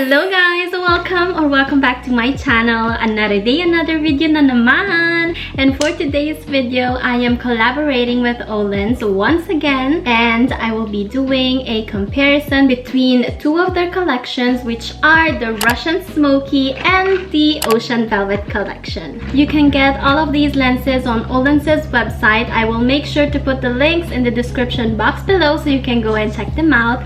Hello guys! Welcome back to my channel. Another day, another video na naman. And for today's video, I am collaborating with OLENS once again. And I will be doing a comparison between two of their collections, which are the Russian Smoky and the Ocean Velvet collection. You can get all of these lenses on OLENS' website. I will make sure to put the links in the description box below so you can go and check them out.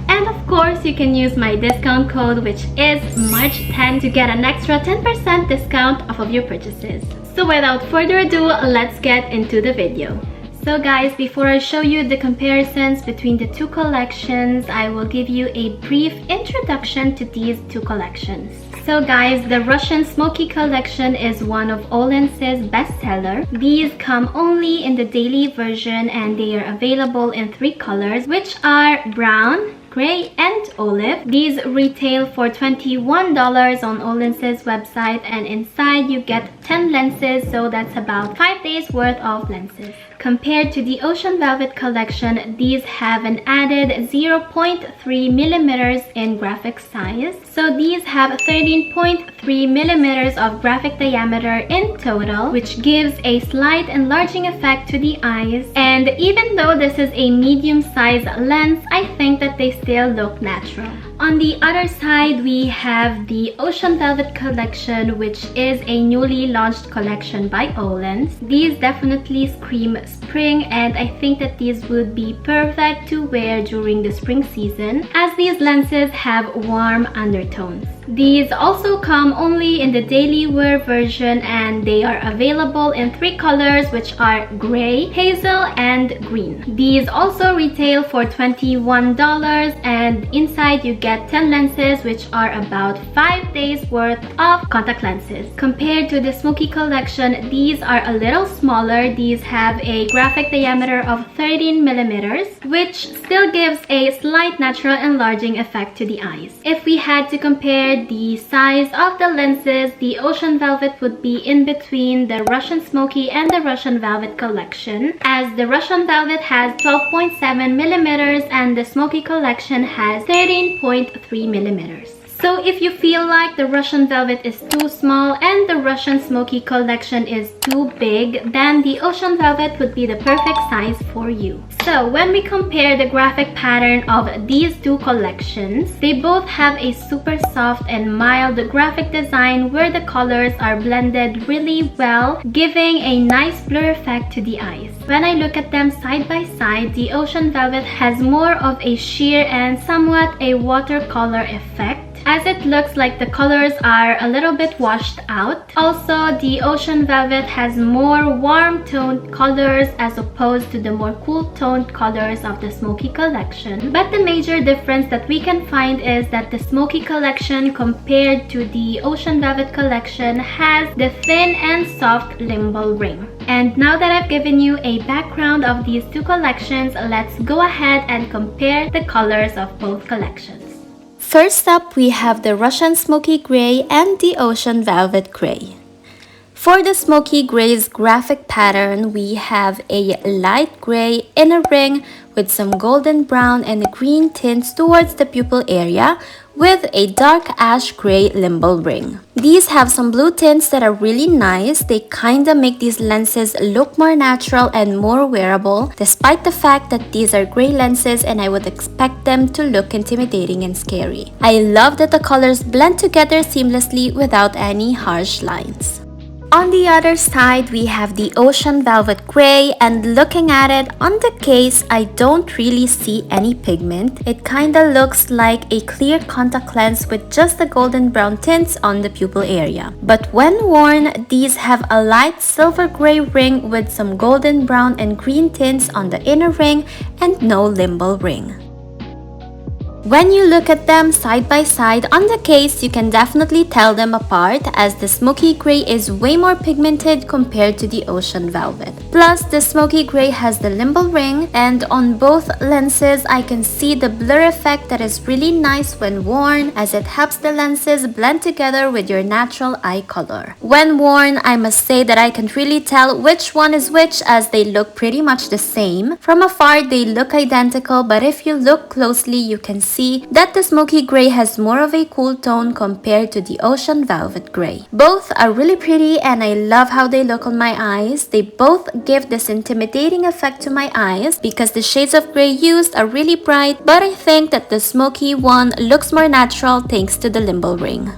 And of course, you can use my discount code, which is March10, to get an extra 10% discount off of your purchases. So without further ado, let's get into the video. So guys, before I show you the comparisons between the two collections, I will give you a brief introduction to these two collections. So guys, the Russian Smoky collection is one of OLENS' bestseller. These come only in the daily version and they are available in 3 colors, which are brown, gray, and olive. These retail for $21 on OLENS' website, and inside you get 10 lenses, so that's about 5 days worth of lenses. Compared to the Ocean Velvet collection, these have an added 0.3 millimeters in graphic size. So these have 13.3 millimeters of graphic diameter in total, which gives a slight enlarging effect to the eyes. And even though this is a medium-sized lens, I think that they still look natural. On the other side, we have the Ocean Velvet collection, which is a newly launched collection by OLENS. These definitely scream spring, and I think that these would be perfect to wear during the spring season, as these lenses have warm undertones. These also come only in the daily wear version, and they are available in 3 colors, which are gray, hazel, and green. These also retail for $21, and inside you get 10 lenses, which are about 5 days worth of contact lenses. Compared to the Smoky collection, these are a little smaller. These have a graphic diameter of 13 millimeters, which still gives a slight natural enlarging effect to the eyes. If we had to compare the size of the lenses, the Ocean Velvet would be in between the Russian Smoky and the Russian Velvet collection, as the Russian Velvet has 12.7 millimeters and the Smoky collection has 13.3 millimeters. So if you feel like the Russian Velvet is too small and the Russian Smoky collection is too big, then the Ocean Velvet would be the perfect size for you. So when we compare the graphic pattern of these two collections, they both have a super soft and mild graphic design where the colors are blended really well, giving a nice blur effect to the eyes. When I look at them side by side, the Ocean Velvet has more of a sheer and somewhat a watercolor effect, as it looks like the colors are a little bit washed out. Also, the Ocean Velvet has more warm toned colors as opposed to the more cool toned colors of the Smoky collection. But the major difference that we can find is that the Smoky collection compared to the Ocean Velvet collection has the thin and soft limbal ring. And now that I've given you a background of these two collections, let's go ahead and compare the colors of both collections. First up, we have the Russian Smoky Gray and the Ocean Velvet Gray. For the Smoky Gray's graphic pattern, we have a light gray inner ring with some golden brown and green tints towards the pupil area, with a dark ash gray limbal ring. These have some blue tints that are really nice. They kinda make these lenses look more natural and more wearable, despite the fact that these are gray lenses and I would expect them to look intimidating and scary. I love that the colors blend together seamlessly without any harsh lines. On the other side, we have the Ocean Velvet Gray, and looking at it on the case, I don't really see any pigment. It kinda looks like a clear contact lens with just the golden brown tints on the pupil area. But when worn, these have a light silver gray ring with some golden brown and green tints on the inner ring and no limbal ring. When you look at them side by side on the case, you can definitely tell them apart, as the Smoky Gray is way more pigmented compared to the Ocean Velvet. Plus, the Smoky Gray has the limbal ring, and on both lenses, I can see the blur effect that is really nice when worn, as it helps the lenses blend together with your natural eye color. When worn, I must say that I can't really tell which one is which, as they look pretty much the same. From afar, they look identical, but if you look closely, you can see that the smoky gray has more of a cool tone compared to the ocean velvet gray. Both are really pretty and I love how they look on my eyes. They both give this intimidating effect to my eyes because the shades of gray used are really bright, but I think that the smoky one looks more natural thanks to the limbal ring.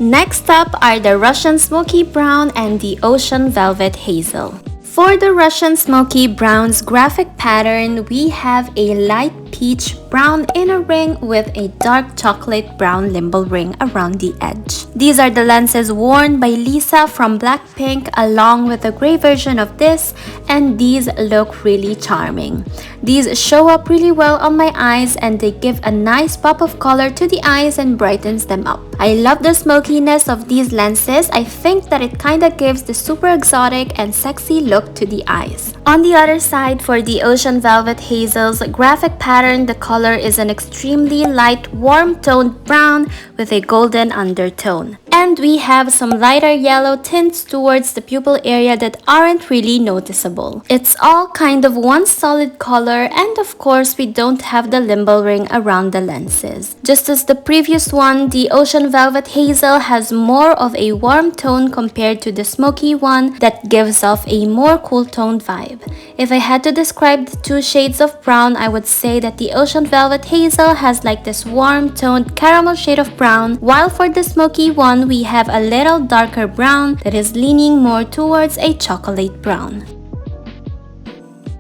Next up are the Russian Smoky Brown and the Ocean Velvet Hazel. For the Russian Smoky Brown's graphic pattern, we have a light peach brown inner ring with a dark chocolate brown limbal ring around the edge. These are the lenses worn by Lisa from BLACKPINK along with a gray version of this, and these look really charming. These show up really well on my eyes and they give a nice pop of color to the eyes and brightens them up. I love the smokiness of these lenses. I think that it kinda gives the super exotic and sexy look to the eyes. On the other side, for the Ocean Velvet Hazel's graphic pattern, the color is an extremely light, warm-toned brown with a golden undertone. And we have some lighter yellow tints towards the pupil area that aren't really noticeable. It's all kind of one solid color, and of course we don't have the limbal ring around the lenses. Just as the previous one, the Ocean Velvet Hazel has more of a warm tone compared to the smoky one that gives off a more cool toned vibe. If I had to describe the two shades of brown, I would say that the Ocean Velvet Hazel has like this warm toned caramel shade of brown, while for the smoky one we have a little darker brown that is leaning more towards a chocolate brown.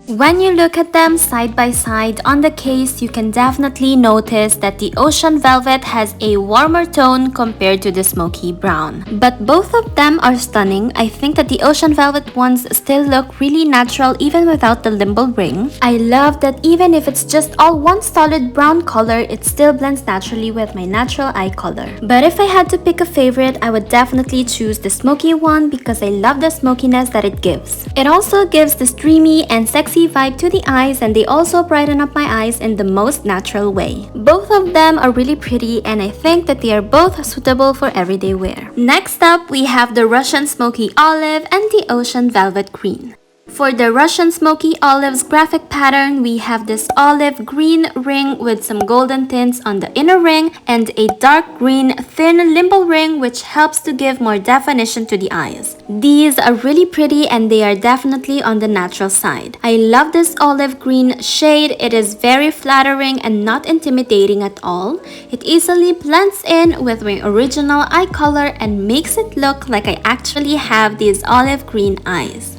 When you look at them side by side on the case, you can definitely notice that the Ocean Velvet has a warmer tone compared to the smoky brown. But both of them are stunning. I think that the Ocean Velvet ones still look really natural even without the limbal ring. I love that even if it's just all one solid brown color, it still blends naturally with my natural eye color. But if I had to pick a favorite, I would definitely choose the smoky one because I love the smokiness that it gives. It also gives this dreamy and sexy vibe to the eyes, and they also brighten up my eyes in the most natural way. Both of them are really pretty and I think that they are both suitable for everyday wear. Next up, we have the Russian Smoky Olive and the Ocean Velvet Green. For the Russian Smoky Olive's graphic pattern, we have this olive green ring with some golden tints on the inner ring and a dark green thin limbal ring which helps to give more definition to the eyes. These are really pretty and they are definitely on the natural side. I love this olive green shade. It is very flattering and not intimidating at all. It easily blends in with my original eye color and makes it look like I actually have these olive green eyes.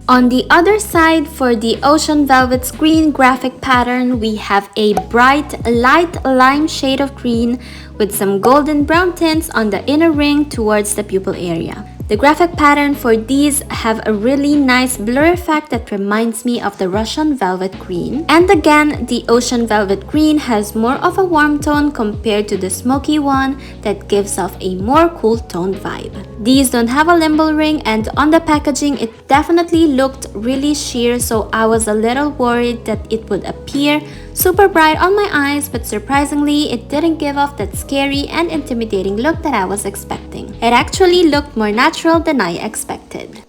On the other side, for the Ocean Velvet's green graphic pattern, we have a bright, light lime shade of green with some golden brown tints on the inner ring towards the pupil area. The graphic pattern for these have a really nice blur effect that reminds me of the Russian Velvet Green. And again, the Ocean Velvet Green has more of a warm tone compared to the smoky one that gives off a more cool toned vibe. These don't have a limbal ring, and on the packaging it definitely looked really sheer, so I was a little worried that it would appear super bright on my eyes, but surprisingly it didn't give off that scary and intimidating look that I was expecting. It actually looked more natural than I expected.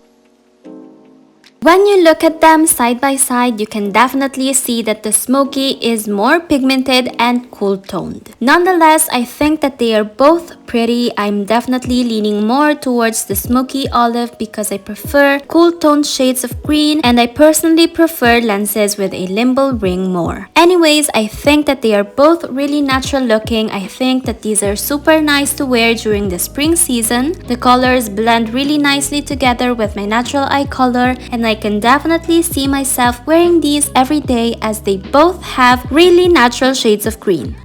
When you look at them side by side, you can definitely see that the smoky is more pigmented and cool toned. Nonetheless, I think that they are both pretty. I'm definitely leaning more towards the smoky olive because I prefer cool toned shades of green, and I personally prefer lenses with a limbal ring more. Anyways, I think that they are both really natural looking. I think that these are super nice to wear during the spring season. The colors blend really nicely together with my natural eye color, and I can definitely see myself wearing these every day as they both have really natural shades of green.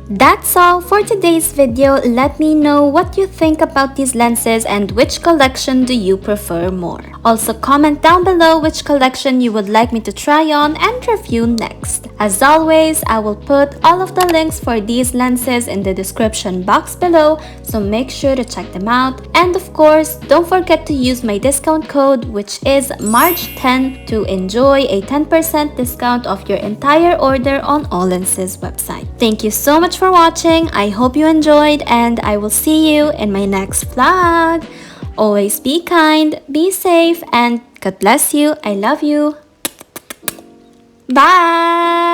That's all for today's video. Let me know what you think about these lenses and which collection do you prefer more. Also comment down below which collection you would like me to try on and review next. As always, I will put all of the links for these lenses in the description box below, so make sure to check them out. And of course, don't forget to use my discount code, which is March10, to enjoy a 10% discount off your entire order on OLENS' website. Thank you so much for watching. I hope you enjoyed, and I will see you in my next vlog. Always be kind, be safe, and God bless you. I love you. Bye!